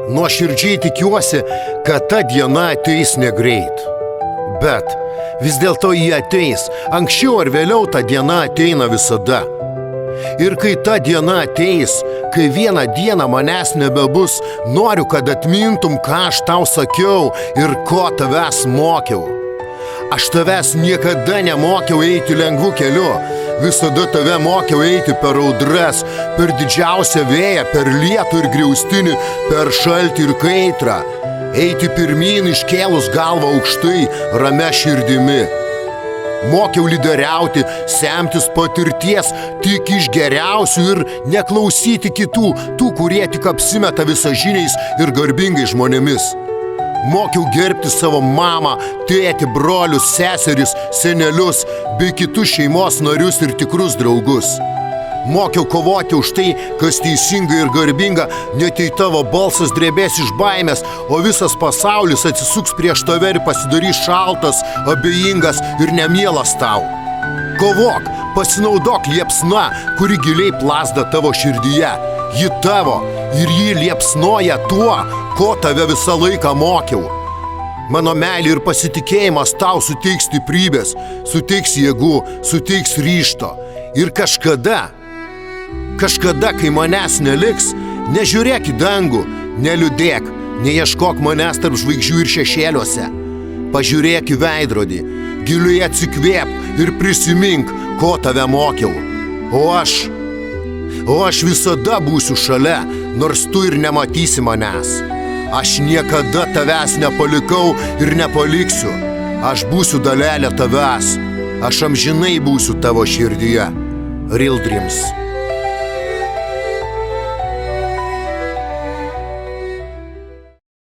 Nuoširdžiai tikiuosi, kad ta diena ateis negreit. Bet vis dėlto jie ateis, anksčiau ar vėliau ta diena ateina visada. Ir kai ta diena ateis, kai vieną dieną manęs nebebus, noriu, kad atmintum, ką aš tau sakiau ir ko tavęs mokiau. Aš tavęs niekada nemokiau eiti lengvu keliu, visada tave mokiau eiti per audras, per didžiausią vėją, per lietų ir griaustinį, per šaltį ir kaitrą. Eiti pirmyn iškėlus galvą aukštai, ramia širdimi. Mokiau lyderiauti, semtis patirties tik iš geriausių ir neklausyti kitų, tų, kurie tik apsimeta visažiniais ir garbingais žmonėmis. Mokiau gerbti savo mamą, tėtį, brolius, seseris, senelius bei kitus šeimos narius ir tikrus draugus. Mokiau kovoti už tai, kas teisinga ir garbinga, net jei tavo balsas drebės iš baimės, o visas pasaulis atsisuks prieš tave ir pasidarys šaltas, abejingas ir nemielas tau. Kovok, pasinaudok liepsna, kuri giliai plazda tavo širdyje. Ji tavo ir ji liepsnoja tuo, ko tave visą laiką mokiau. Mano meilė ir pasitikėjimas tau suteiks stiprybės, suteiks jėgų, suteiks ryžto. Ir kažkada, kai manęs neliks, nežiūrėk į dangų, neliūdėk, neieškok manęs tarp žvaigždžių ir šešėliuose. Pažiūrėk į veidrodį, giliai atsikvėp ir prisimink, ko tave mokiau. O aš visada būsiu šalia, nors tu ir nematysi manęs. Aš niekada tavęs nepalikau ir nepaliksiu. Aš būsiu dalelė tavęs. Aš amžinai būsiu tavo širdyje. Real Dreams.